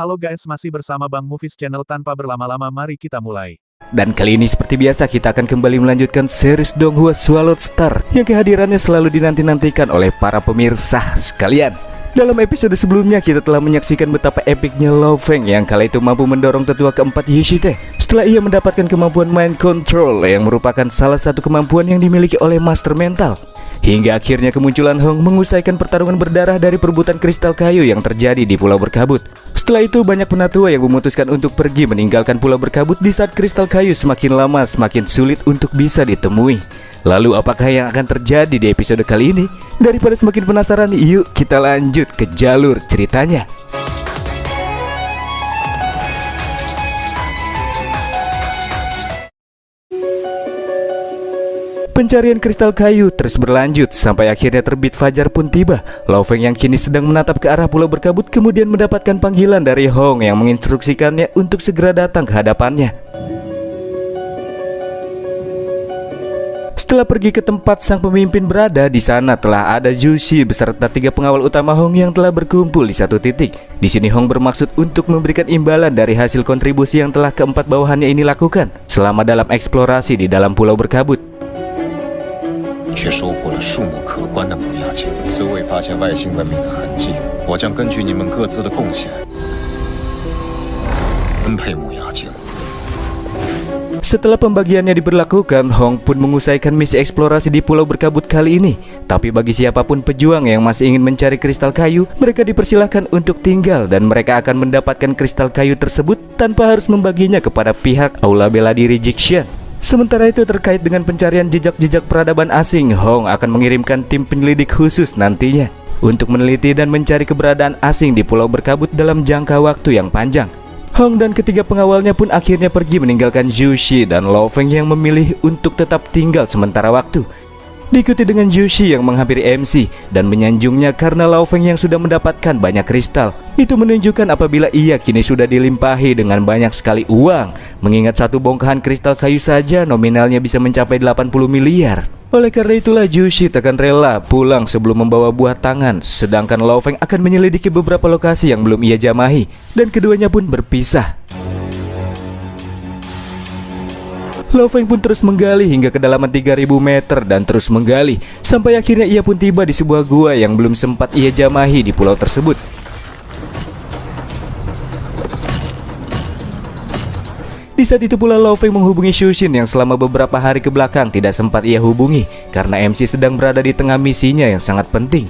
Halo guys, masih bersama Bang Movies Channel. Tanpa berlama-lama mari kita mulai. Dan kali ini seperti biasa kita akan kembali melanjutkan series Donghua Swallowed Star yang kehadirannya selalu dinanti-nantikan oleh para pemirsa sekalian. Dalam episode sebelumnya kita telah menyaksikan betapa epicnya Lo Feng yang kala itu mampu mendorong tetua keempat Yishite setelah ia mendapatkan kemampuan mind control yang merupakan salah satu kemampuan yang dimiliki oleh master mental. Hingga akhirnya kemunculan Hong mengusaikan pertarungan berdarah dari perebutan kristal kayu yang terjadi di Pulau Berkabut. Setelah itu banyak penatua yang memutuskan untuk pergi meninggalkan Pulau Berkabut di saat kristal kayu semakin lama semakin sulit untuk bisa ditemui. Lalu apakah yang akan terjadi di episode kali ini? Daripada semakin penasaran, yuk kita lanjut ke jalur ceritanya. Pencarian kristal kayu terus berlanjut sampai akhirnya terbit fajar pun tiba. Lo Feng yang kini sedang menatap ke arah Pulau Berkabut kemudian mendapatkan panggilan dari Hong yang menginstruksikannya untuk segera datang ke hadapannya. Setelah pergi ke tempat sang pemimpin berada, di sana telah ada Zhu Xi beserta 3 pengawal utama Hong yang telah berkumpul di satu titik. Di sini Hong bermaksud untuk memberikan imbalan dari hasil kontribusi yang telah keempat bawahannya ini lakukan selama dalam eksplorasi di dalam Pulau Berkabut. 却收获了数目可观的母鸭精，虽未发现外星文明的痕迹，我将根据你们各自的贡献分配母鸭精。 Setelah pembagiannya diberlakukan, Hong pun mengusaikan misi eksplorasi di Pulau Berkabut kali ini. Tapi bagi siapapun pejuang yang masih ingin mencari kristal kayu, mereka dipersilahkan untuk tinggal dan mereka akan mendapatkan kristal kayu tersebut tanpa harus membaginya kepada pihak Aula Bela Diri Jixian. Sementara itu terkait dengan pencarian jejak-jejak peradaban asing, Hong akan mengirimkan tim penyelidik khusus nantinya untuk meneliti dan mencari keberadaan asing di Pulau Berkabut dalam jangka waktu yang panjang. Hong dan ketiga pengawalnya pun akhirnya pergi meninggalkan Zhu Xi dan Lo Feng yang memilih untuk tetap tinggal sementara waktu. Diikuti dengan Zhu Xi yang menghampiri MC dan menyanjungnya karena Lo Feng yang sudah mendapatkan banyak kristal. Itu menunjukkan apabila ia kini sudah dilimpahi dengan banyak sekali uang. Mengingat satu bongkahan kristal kayu saja nominalnya bisa mencapai 80 miliar. Oleh karena itulah Zhu Xi takkan rela pulang sebelum membawa buah tangan. Sedangkan Lo Feng akan menyelidiki beberapa lokasi yang belum ia jamahi. Dan keduanya pun berpisah. Lo Feng pun terus menggali hingga kedalaman 3000 meter dan terus menggali sampai akhirnya ia pun tiba di sebuah gua yang belum sempat ia jamahi di pulau tersebut. Di saat itu pula Lo Feng menghubungi Xu Xin yang selama beberapa hari ke belakang tidak sempat ia hubungi karena MC sedang berada di tengah misinya yang sangat penting.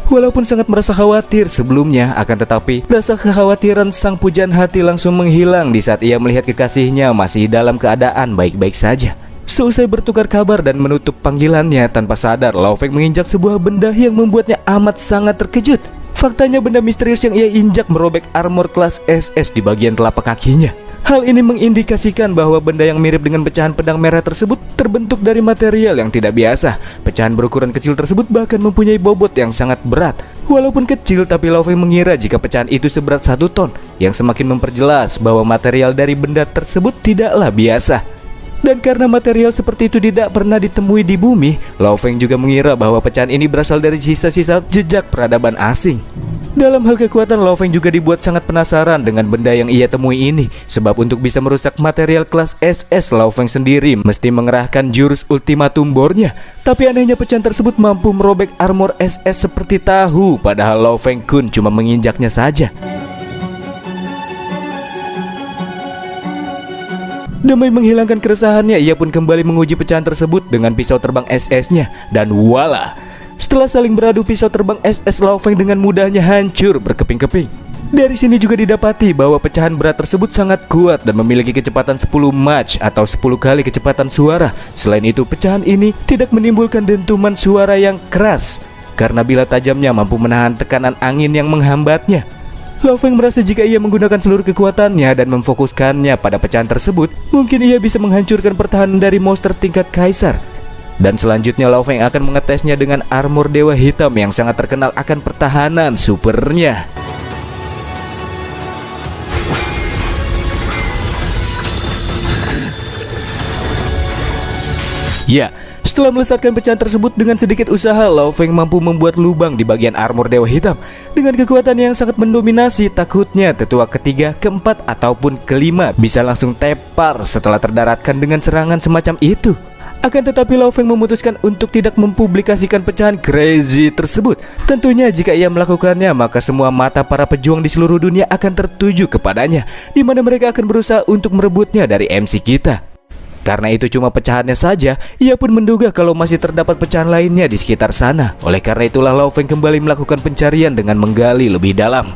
Walaupun sangat merasa khawatir sebelumnya, akan tetapi rasa kekhawatiran sang pujaan hati langsung menghilang di saat ia melihat kekasihnya masih dalam keadaan baik-baik saja. Seusai bertukar kabar dan menutup panggilannya, tanpa sadar Lo Feng menginjak sebuah benda yang membuatnya amat sangat terkejut. Faktanya benda misterius yang ia injak merobek armor kelas SS di bagian telapak kakinya. Hal ini mengindikasikan bahwa benda yang mirip dengan pecahan pedang merah tersebut terbentuk dari material yang tidak biasa. Pecahan berukuran kecil tersebut bahkan mempunyai bobot yang sangat berat. Walaupun kecil, tapi Lo Feng mengira jika pecahan itu seberat 1 ton, yang semakin memperjelas bahwa material dari benda tersebut tidaklah biasa. Dan karena material seperti itu tidak pernah ditemui di bumi, Lo Feng juga mengira bahwa pecahan ini berasal dari sisa-sisa jejak peradaban asing. Dalam hal kekuatan, Lo Feng juga dibuat sangat penasaran dengan benda yang ia temui ini. Sebab untuk bisa merusak material kelas SS, Lo Feng sendiri mesti mengerahkan jurus ultimatum bornya. Tapi anehnya pecahan tersebut mampu merobek armor SS seperti tahu, padahal Lo Feng Kun cuma menginjaknya saja. Demi menghilangkan keresahannya, ia pun kembali menguji pecahan tersebut dengan pisau terbang SS-nya. Dan voila! Setelah saling beradu, pisau terbang SS Lo Feng dengan mudahnya hancur berkeping-keping. Dari sini juga didapati bahwa pecahan berat tersebut sangat kuat dan memiliki kecepatan 10 Mach atau 10 kali kecepatan suara. Selain itu, pecahan ini tidak menimbulkan dentuman suara yang keras karena bila tajamnya mampu menahan tekanan angin yang menghambatnya. Lo Feng merasa jika ia menggunakan seluruh kekuatannya dan memfokuskannya pada pecahan tersebut, mungkin ia bisa menghancurkan pertahanan dari monster tingkat kaisar. Dan selanjutnya Lo Feng akan mengetesnya dengan armor dewa hitam yang sangat terkenal akan pertahanan supernya. Ya, Setelah melesatkan pecahan tersebut dengan sedikit usaha, Lao Feng mampu membuat lubang di bagian armor Dewa Hitam. Dengan kekuatan yang sangat mendominasi, takutnya tetua ketiga, keempat, ataupun kelima bisa langsung tepar setelah terdaratkan dengan serangan semacam itu. Akan tetapi Lao Feng memutuskan untuk tidak mempublikasikan pecahan crazy tersebut. Tentunya jika ia melakukannya, maka semua mata para pejuang di seluruh dunia akan tertuju kepadanya, di mana mereka akan berusaha untuk merebutnya dari MC kita. Karena itu cuma pecahannya saja, ia pun menduga kalau masih terdapat pecahan lainnya di sekitar sana. Oleh karena itulah Lao Feng kembali melakukan pencarian dengan menggali lebih dalam.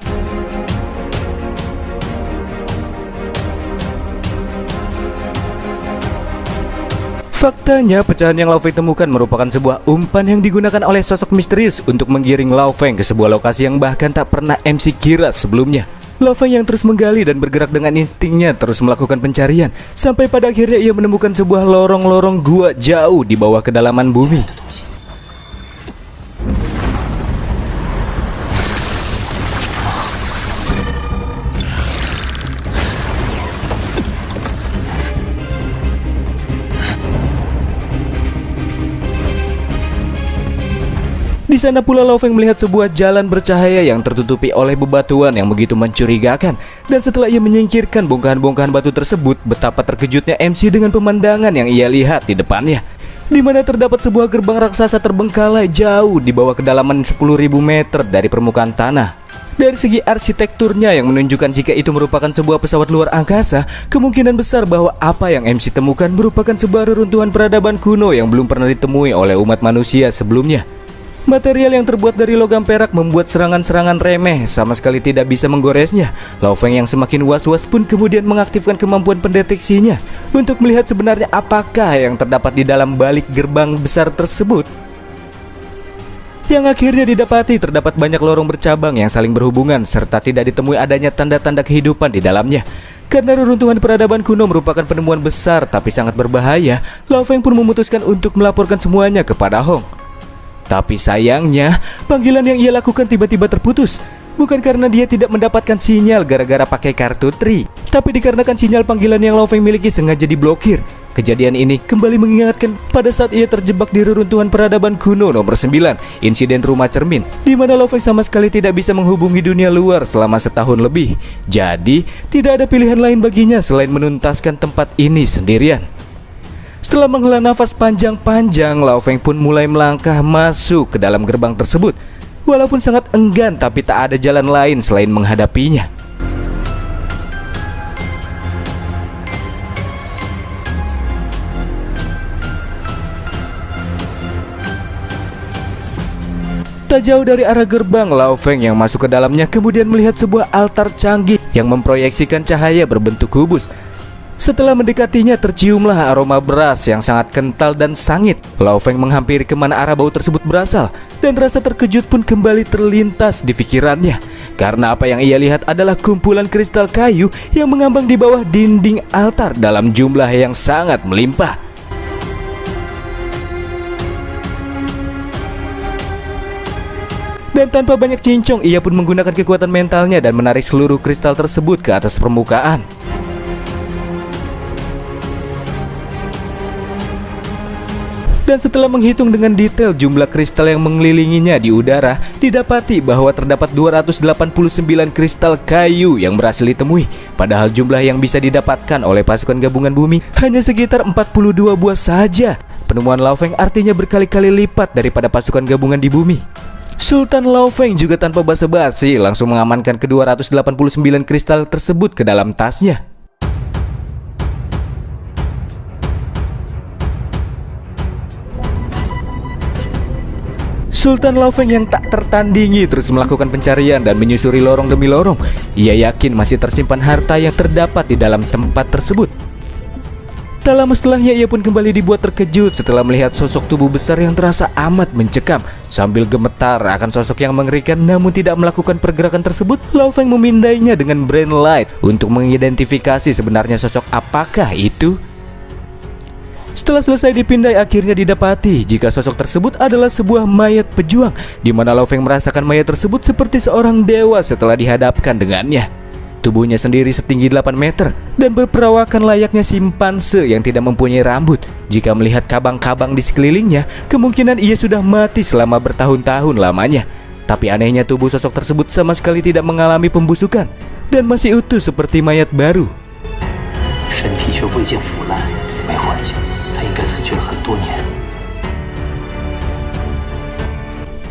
Faktanya, pecahan yang Lao Feng temukan merupakan sebuah umpan yang digunakan oleh sosok misterius untuk menggiring Lao Feng ke sebuah lokasi yang bahkan tak pernah MC kira sebelumnya. Lao Feng yang terus menggali dan bergerak dengan instingnya terus melakukan pencarian, sampai pada akhirnya ia menemukan sebuah lorong-lorong gua jauh di bawah kedalaman bumi. Di sana pula Lao Feng melihat sebuah jalan bercahaya yang tertutupi oleh bebatuan yang begitu mencurigakan. Dan setelah ia menyingkirkan bongkahan-bongkahan batu tersebut, betapa terkejutnya MC dengan pemandangan yang ia lihat di depannya, di mana terdapat sebuah gerbang raksasa terbengkalai jauh di bawah kedalaman 10.000 meter dari permukaan tanah. Dari segi arsitekturnya yang menunjukkan jika itu merupakan sebuah pesawat luar angkasa, kemungkinan besar bahwa apa yang MC temukan merupakan sebuah reruntuhan peradaban kuno yang belum pernah ditemui oleh umat manusia sebelumnya. Material yang terbuat dari logam perak membuat serangan-serangan remeh sama sekali tidak bisa menggoresnya. Lao Feng yang semakin was-was pun kemudian mengaktifkan kemampuan pendeteksinya untuk melihat sebenarnya apakah yang terdapat di dalam balik gerbang besar tersebut. Yang akhirnya didapati terdapat banyak lorong bercabang yang saling berhubungan serta tidak ditemui adanya tanda-tanda kehidupan di dalamnya. Karena reruntuhan peradaban kuno merupakan penemuan besar tapi sangat berbahaya, Lao Feng pun memutuskan untuk melaporkan semuanya kepada Hong. Tapi sayangnya, panggilan yang ia lakukan tiba-tiba terputus. Bukan karena dia tidak mendapatkan sinyal gara-gara pakai kartu tri, tapi dikarenakan sinyal panggilan yang Lao Feng miliki sengaja diblokir. Kejadian ini kembali mengingatkan pada saat ia terjebak di reruntuhan peradaban kuno nomor 9, insiden rumah cermin, di mana Lao Feng sama sekali tidak bisa menghubungi dunia luar selama setahun lebih. Jadi, tidak ada pilihan lain baginya selain menuntaskan tempat ini sendirian. Setelah menghela nafas panjang-panjang, Lao Feng pun mulai melangkah masuk ke dalam gerbang tersebut. Walaupun sangat enggan, tapi tak ada jalan lain selain menghadapinya. Tak jauh dari arah gerbang, Lao Feng yang masuk ke dalamnya kemudian melihat sebuah altar canggih yang memproyeksikan cahaya berbentuk kubus. Setelah mendekatinya, terciumlah aroma beras yang sangat kental dan sangit. Lao Feng menghampiri kemana arah bau tersebut berasal, dan rasa terkejut pun kembali terlintas di pikirannya. Karena apa yang ia lihat adalah kumpulan kristal kayu yang mengambang di bawah dinding altar dalam jumlah yang sangat melimpah. Dan tanpa banyak cincong, ia pun menggunakan kekuatan mentalnya dan menarik seluruh kristal tersebut ke atas permukaan. Dan setelah menghitung dengan detail jumlah kristal yang mengelilinginya di udara, didapati bahwa terdapat 289 kristal kayu yang berhasil ditemui. Padahal jumlah yang bisa didapatkan oleh pasukan gabungan bumi hanya sekitar 42 buah saja. Penemuan Lao Feng artinya berkali-kali lipat daripada pasukan gabungan di bumi. Sultan Lao Feng juga tanpa basa-basi langsung mengamankan ke-289 kristal tersebut ke dalam tasnya. Sultan Lao Feng yang tak tertandingi terus melakukan pencarian dan menyusuri lorong demi lorong. Ia yakin masih tersimpan harta yang terdapat di dalam tempat tersebut. Tak lama setelahnya ia pun kembali dibuat terkejut setelah melihat sosok tubuh besar yang terasa amat mencekam. Sambil gemetar akan sosok yang mengerikan namun tidak melakukan pergerakan tersebut, Lao Feng memindainya dengan brain light untuk mengidentifikasi sebenarnya sosok apakah itu. Setelah selesai dipindai, akhirnya didapati jika sosok tersebut adalah sebuah mayat pejuang, di mana Lao Feng merasakan mayat tersebut seperti seorang dewa setelah dihadapkan dengannya. Tubuhnya sendiri setinggi 8 meter dan berperawakan layaknya simpanse yang tidak mempunyai rambut. Jika melihat kabang-kabang di sekelilingnya, kemungkinan ia sudah mati selama bertahun-tahun lamanya. Tapi anehnya tubuh sosok tersebut sama sekali tidak mengalami pembusukan dan masih utuh seperti mayat baru. 身体却未见腐烂，没环境，他应该死去了很多年。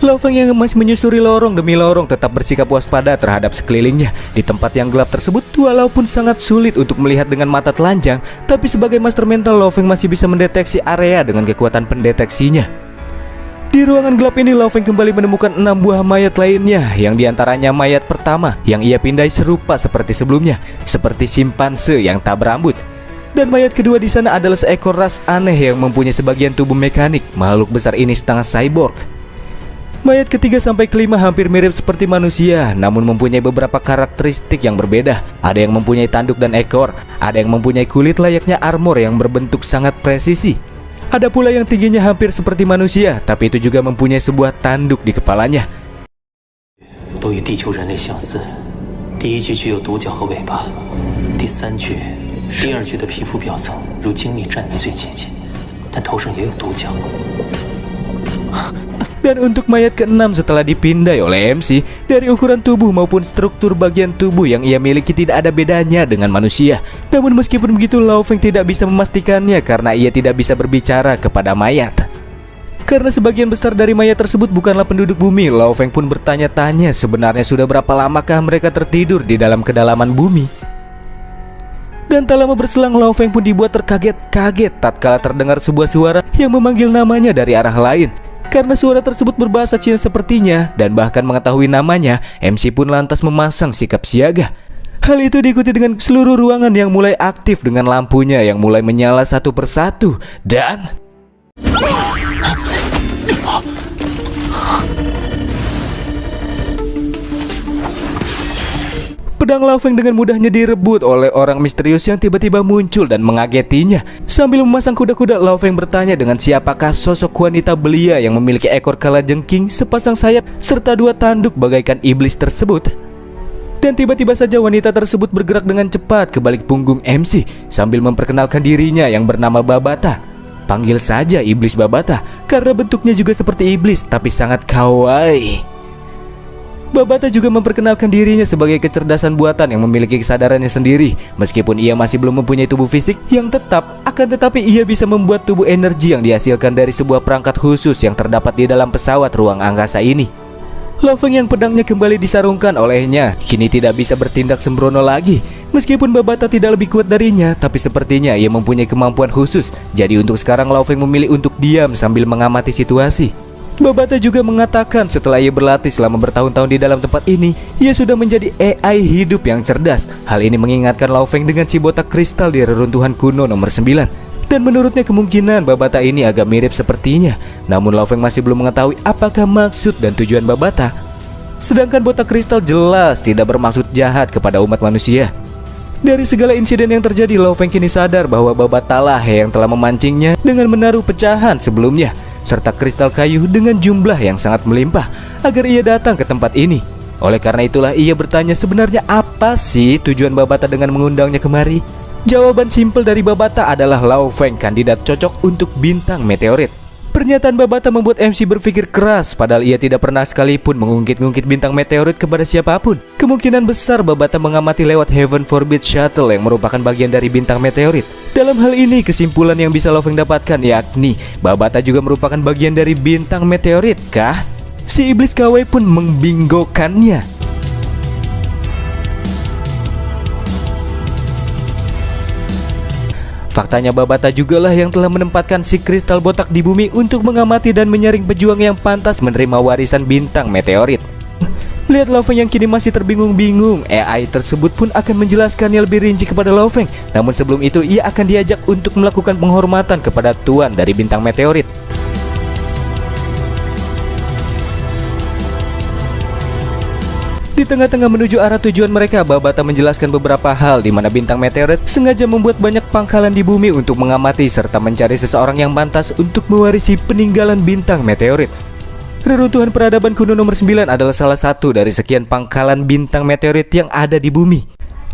Lao Feng yang masih menyusuri lorong demi lorong tetap bersikap waspada terhadap sekelilingnya. Di tempat yang gelap tersebut, walaupun sangat sulit untuk melihat dengan mata telanjang, tapi sebagai master mental, Lao Feng masih bisa mendeteksi area dengan kekuatan pendeteksinya. Di ruangan gelap ini, Lao Feng kembali menemukan 6 buah mayat lainnya, yang diantaranya mayat pertama yang ia pindai serupa seperti sebelumnya, seperti simpanse yang tak berambut. Dan mayat kedua di sana adalah seekor ras aneh yang mempunyai sebagian tubuh mekanik. Makhluk besar ini setengah cyborg. Mayat ketiga sampai kelima hampir mirip seperti manusia, namun mempunyai beberapa karakteristik yang berbeda. Ada yang mempunyai tanduk dan ekor, ada yang mempunyai kulit layaknya armor yang berbentuk sangat presisi. Ada pula yang tingginya hampir seperti manusia, tapi itu juga mempunyai sebuah tanduk di kepalanya. 都与地球人类相似，第一具具有独角和尾巴，第三具、第二具的皮肤表层如精密战子最接近，但头上也有独角。 Dan untuk mayat ke-6 setelah dipindai oleh MC, dari ukuran tubuh maupun struktur bagian tubuh yang ia miliki tidak ada bedanya dengan manusia. Namun meskipun begitu, Lao Feng tidak bisa memastikannya karena ia tidak bisa berbicara kepada mayat. Karena sebagian besar dari mayat tersebut bukanlah penduduk bumi, Lao Feng pun bertanya-tanya sebenarnya sudah berapa lamakah mereka tertidur di dalam kedalaman bumi. Dan tak lama berselang, Lao Feng pun dibuat terkaget-kaget tatkala terdengar sebuah suara yang memanggil namanya dari arah lain. Karena suara tersebut berbahasa Cina sepertinya dan bahkan mengetahui namanya, MC pun lantas memasang sikap siaga. Hal itu diikuti dengan seluruh ruangan yang mulai aktif dengan lampunya yang mulai menyala satu persatu dan... Pedang Lao Feng dengan mudahnya direbut oleh orang misterius yang tiba-tiba muncul dan mengagetinya. Sambil memasang kuda-kuda, Lao Feng bertanya dengan siapakah sosok wanita belia yang memiliki ekor kalajengking, sepasang sayap, serta 2 tanduk bagaikan iblis tersebut. Dan tiba-tiba saja wanita tersebut bergerak dengan cepat ke balik punggung MC sambil memperkenalkan dirinya yang bernama Babata. Panggil saja iblis Babata karena bentuknya juga seperti iblis tapi sangat kawaii. Babata juga memperkenalkan dirinya sebagai kecerdasan buatan yang memiliki kesadarannya sendiri. Meskipun ia masih belum mempunyai tubuh fisik yang tetap, akan tetapi ia bisa membuat tubuh energi yang dihasilkan dari sebuah perangkat khusus yang terdapat di dalam pesawat ruang angkasa ini. Lao Feng yang pedangnya kembali disarungkan olehnya kini tidak bisa bertindak sembrono lagi. Meskipun Babata tidak lebih kuat darinya, tapi sepertinya ia mempunyai kemampuan khusus. Jadi untuk sekarang Lao Feng memilih untuk diam sambil mengamati situasi. Babata juga mengatakan setelah ia berlatih selama bertahun-tahun di dalam tempat ini, ia sudah menjadi AI hidup yang cerdas. Hal ini mengingatkan Lao Feng dengan si botak kristal di reruntuhan kuno nomor 9. Dan menurutnya kemungkinan Babata ini agak mirip sepertinya. Namun Lao Feng masih belum mengetahui apakah maksud dan tujuan Babata. Sedangkan botak kristal jelas tidak bermaksud jahat kepada umat manusia. Dari segala insiden yang terjadi, Lao Feng kini sadar bahwa Babata lah yang telah memancingnya dengan menaruh pecahan sebelumnya serta kristal kayu dengan jumlah yang sangat melimpah agar ia datang ke tempat ini. Oleh karena itulah ia bertanya sebenarnya apa sih tujuan Babata dengan mengundangnya kemari. Jawaban simpel dari Babata adalah Lao Feng kandidat cocok untuk bintang meteorit. Pernyataan Babata membuat MC berpikir keras padahal ia tidak pernah sekalipun mengungkit-ungkit bintang meteorit kepada siapapun. Kemungkinan besar Babata mengamati lewat Heaven Forbid Shuttle yang merupakan bagian dari bintang meteorit. Dalam hal ini kesimpulan yang bisa Lao Feng dapatkan yakni Babata juga merupakan bagian dari bintang meteorit kah? Si iblis KW pun membinggokannya. Faktanya Babata jugalah yang telah menempatkan si kristal botak di bumi untuk mengamati dan menyaring pejuang yang pantas menerima warisan bintang meteorit. Lihat Lao Feng yang kini masih terbingung-bingung, AI tersebut pun akan menjelaskannya lebih rinci kepada Lao Feng. Namun sebelum itu ia akan diajak untuk melakukan penghormatan kepada tuan dari bintang meteorit. Di tengah-tengah menuju arah tujuan mereka, Babata menjelaskan beberapa hal di mana bintang meteorit sengaja membuat banyak pangkalan di bumi untuk mengamati serta mencari seseorang yang pantas untuk mewarisi peninggalan bintang meteorit. Reruntuhan peradaban kuno nomor 9 adalah salah satu dari sekian pangkalan bintang meteorit yang ada di bumi.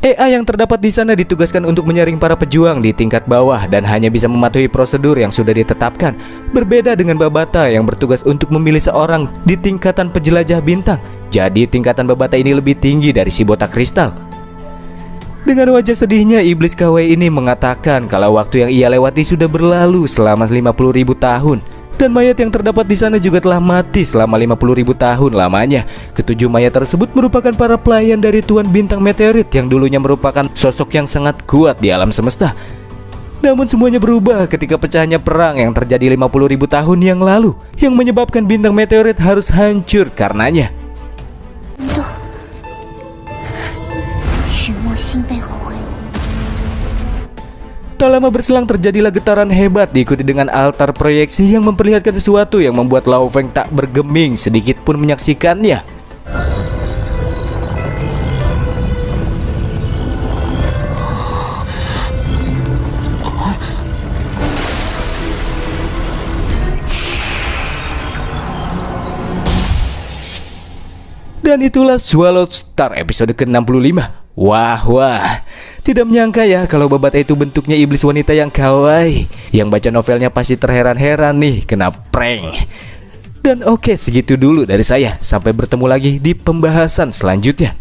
AI yang terdapat di sana ditugaskan untuk menyaring para pejuang di tingkat bawah dan hanya bisa mematuhi prosedur yang sudah ditetapkan. Berbeda dengan Babata yang bertugas untuk memilih seorang di tingkatan penjelajah bintang. Jadi tingkatan Babata ini lebih tinggi dari si botak kristal. Dengan wajah sedihnya, iblis KW ini mengatakan kalau waktu yang ia lewati sudah berlalu selama 50.000 tahun. Dan mayat yang terdapat di sana juga telah mati selama 50.000 tahun lamanya. Ketujuh mayat tersebut merupakan para pelayan dari Tuan Bintang Meteorit yang dulunya merupakan sosok yang sangat kuat di alam semesta. Namun semuanya berubah ketika pecahnya perang yang terjadi 50.000 tahun yang lalu, yang menyebabkan Bintang Meteorit harus hancur karenanya. Tak lama berselang terjadilah getaran hebat diikuti dengan altar proyeksi yang memperlihatkan sesuatu yang membuat Lao Feng tak bergeming sedikit pun menyaksikannya. Dan itulah Swallowed Star episode ke-65. Wah, tidak menyangka ya kalau Babata itu bentuknya iblis wanita yang kawaii. Yang baca novelnya pasti terheran-heran nih kena prank. Dan oke, segitu dulu dari saya. Sampai bertemu lagi di pembahasan selanjutnya.